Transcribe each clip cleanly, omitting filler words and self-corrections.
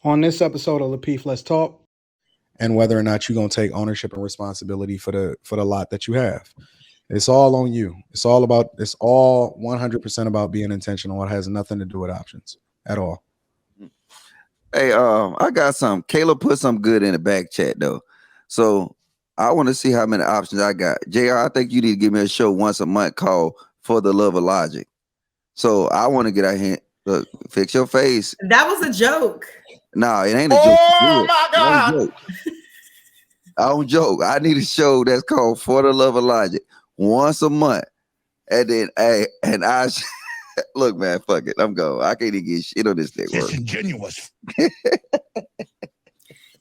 On this episode of Lapeef, Let's Talk, and whether or not you're gonna take ownership and responsibility for the lot that you have. It's all on you. It's all 100% about being intentional. It has nothing to do with options at all. Hey, I got some. Caleb put some good in the back chat though. So I want to see how many options I got. JR, I think you need to give me a show once a month called For the Love of Logic. So I want to get out here. Look, fix your face. That was a joke. No, it ain't a joke. Oh my God. I don't joke. I need a show that's called For the Love of Logic once a month. And then look, man, fuck it. I'm going. I can't even get shit on this network. Disingenuous.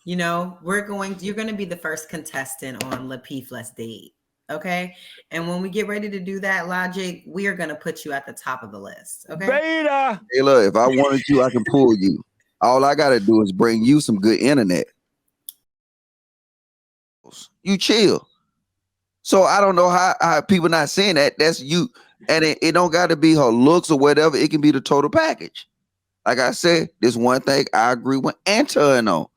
You know, you're going to be the first contestant on Lapeef Let's Date. Okay. And when we get ready to do that, Logic, we are going to put you at the top of the list. Okay. Beta. Hey, look, if I wanted you, I can pull you. All I got to do is bring you some good internet. You chill. So I don't know how people not saying that. That's you. And it don't got to be her looks or whatever. It can be the total package. Like I said, this one thing I agree with Anton on.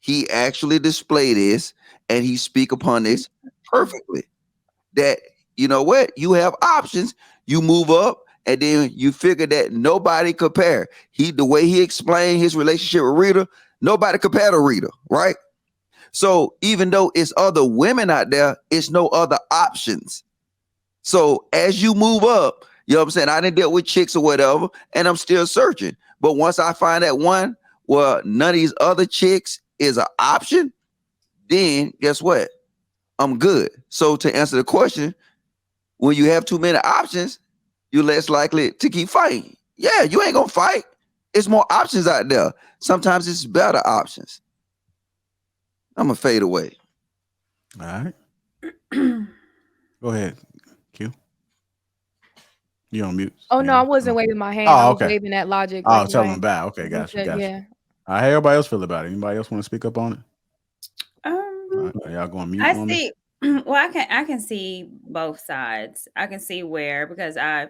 He actually displayed this and he speak upon this perfectly. That, you know what? You have options. You move up and then you figure that nobody compare. The way he explained his relationship with Rita, nobody compare to Rita, right? So even though it's other women out there, it's no other options. So as you move up, you know what I'm saying? I didn't deal with chicks or whatever, and I'm still searching. But once I find that one where none of these other chicks is an option, then guess what? I'm good. So to answer the question, when you have too many options, you're less likely to keep fighting. Yeah, you ain't gonna fight. It's more options out there. Sometimes it's better options. I'm gonna fade away. All right. Go ahead, Q. You on mute? Oh no, I wasn't waving my hand. Oh, I was okay. waving that Logic. Oh, tell them back. Okay, gotcha. Yeah. All right, how everybody else feel about it? Anybody else want to speak up on it? Right, are y'all going mute? I see. Well, I can see both sides. I can see where, because I've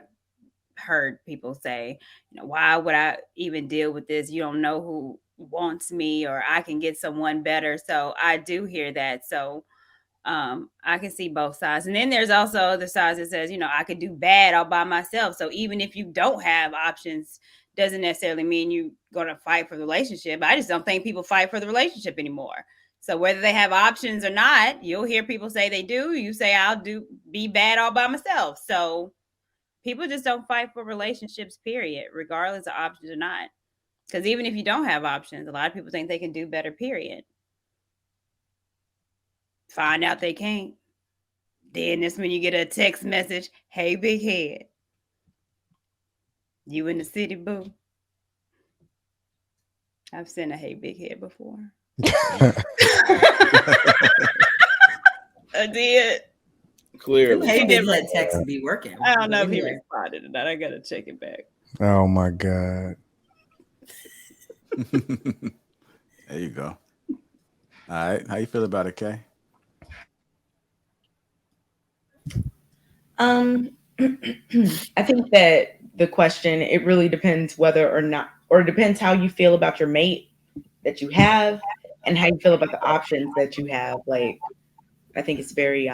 heard people say, you know, why would I even deal with this? You don't know who wants me, or I can get someone better. So I do hear that. So I can see both sides. And then there's also other sides that says, you know, I could do bad all by myself. So even if you don't have options, doesn't necessarily mean you're going to fight for the relationship. I just don't think people fight for the relationship anymore. So whether they have options or not, you'll hear people say they do. You say, I'll be bad all by myself. So people just don't fight for relationships, period, regardless of options or not. Because even if you don't have options, a lot of people think they can do better, period. Find out they can't. Then that's when you get a text message, hey, big head. You in the city, boo? I've sent a hey, big head before. I did. Clearly. Hey, big head text be working. I don't know if he responded or not. I gotta check it back. Oh my God. There you go. All right. How you feel about it, Kay? I think that the question, it really depends whether or not, or it depends how you feel about your mate that you have and how you feel about the options that you have. Like, I think it's very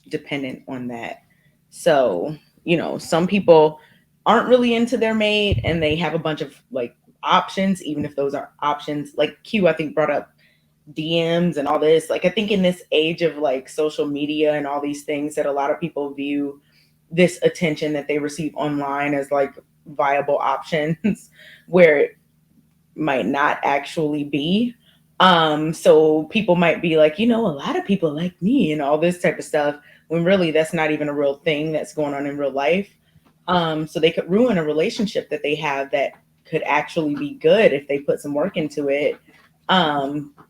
dependent on that. So, you know, some people aren't really into their mate and they have a bunch of like options, even if those are options. Like Q, I think, brought up DMs and all this. Like, I think in this age of like social media and all these things, that a lot of people view this attention that they receive online as like viable options where it might not actually be. So people might be like, you know, a lot of people like me and all this type of stuff, when really that's not even a real thing that's going on in real life. So they could ruin a relationship that they have that could actually be good if they put some work into it,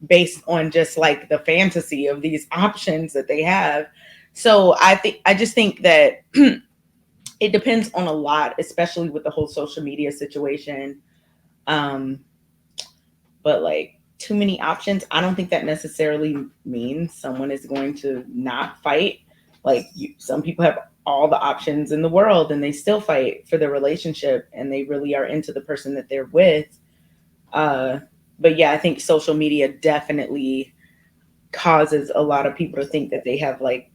based on just like the fantasy of these options that they have. So I just think that it depends on a lot, especially with the whole social media situation. But like too many options, I don't think that necessarily means someone is going to not fight. Like some people have all the options in the world and they still fight for their relationship and they really are into the person that they're with. But yeah, I think social media definitely causes a lot of people to think that they have like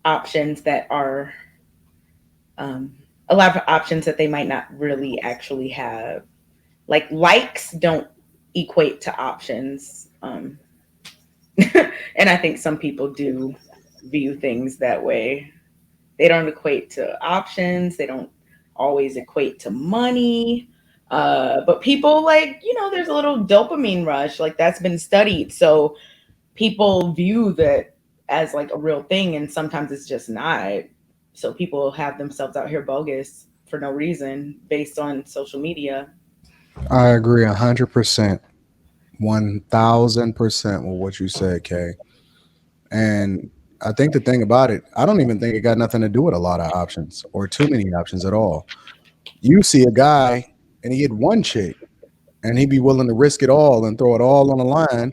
options that are a lot of options that they might not really actually have. Like likes don't equate to options. And I think some people do view things that way. They don't equate to options. They don't always equate to money. But people like, there's a little dopamine rush. Like that's been studied. So people view that as like a real thing. And sometimes it's just not. So people have themselves out here bogus for no reason based on social media. I agree 100%, 1000% with what you said, Kay. And I think the thing about it, I don't even think it got nothing to do with a lot of options or too many options at all. You see a guy and he had one chick and he'd be willing to risk it all and throw it all on the line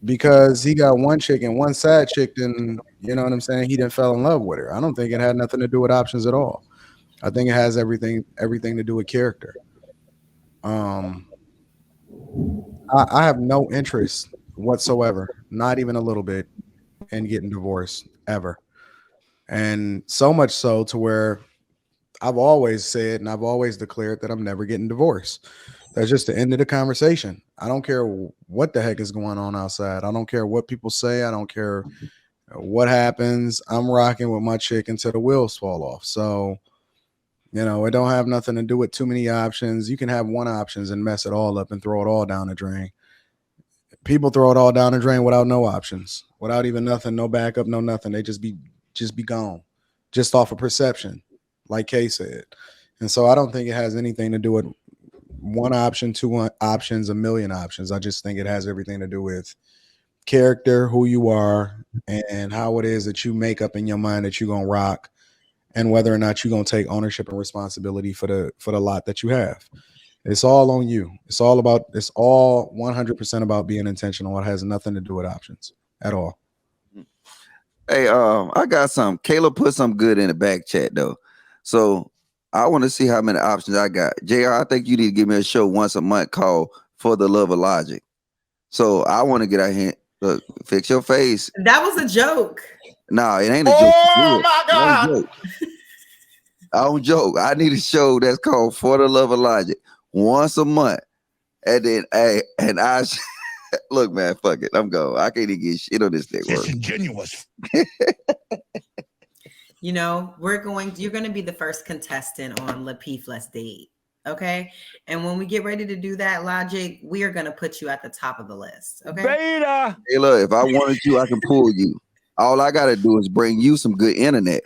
because he got one chick and one sad chick, then you know what I'm saying, he didn't fell in love with her. I don't think it had nothing to do with options at all. I think it has everything to do with character. I have no interest whatsoever, not even a little bit, in getting divorced ever. And so much so to where I've always said and I've always declared that I'm never getting divorced. That's just the end of the conversation. I don't care what the heck is going on outside. I don't care what people say. I don't care what happens. I'm rocking with my chick until the wheels fall off. So, it don't have nothing to do with too many options. You can have one options and mess it all up and throw it all down the drain. People throw it all down the drain without no options, without even nothing, no backup, no nothing. They just be gone, just off of perception, like Kay said. And so I don't think it has anything to do with one option, two options, a million options. I just think it has everything to do with character, who you are, and how it is that you make up in your mind that you're gonna rock, and whether or not you're gonna take ownership and responsibility for the lot that you have. It's all on you. It's all 100% about being intentional. It has nothing to do with options at all. Hey, I got some. Caleb put some good in the back chat though. So I want to see how many options I got. JR, I think you need to give me a show once a month called For the Love of Logic. So I want to get out here. Look, fix your face. That was a joke. No, it ain't a joke. Oh my God. I don't joke. I need a show that's called For the Love of Logic once a month. And then, I look, man, fuck it. I'm going. I can't even get shit on this network. Disingenuous. You're going to be the first contestant on Lapeef Let's Date. Okay. And when we get ready to do that, Logic, we are going to put you at the top of the list. Okay. Beta. Hey, look, if I wanted you, I can pull you. All I got to do is bring you some good internet.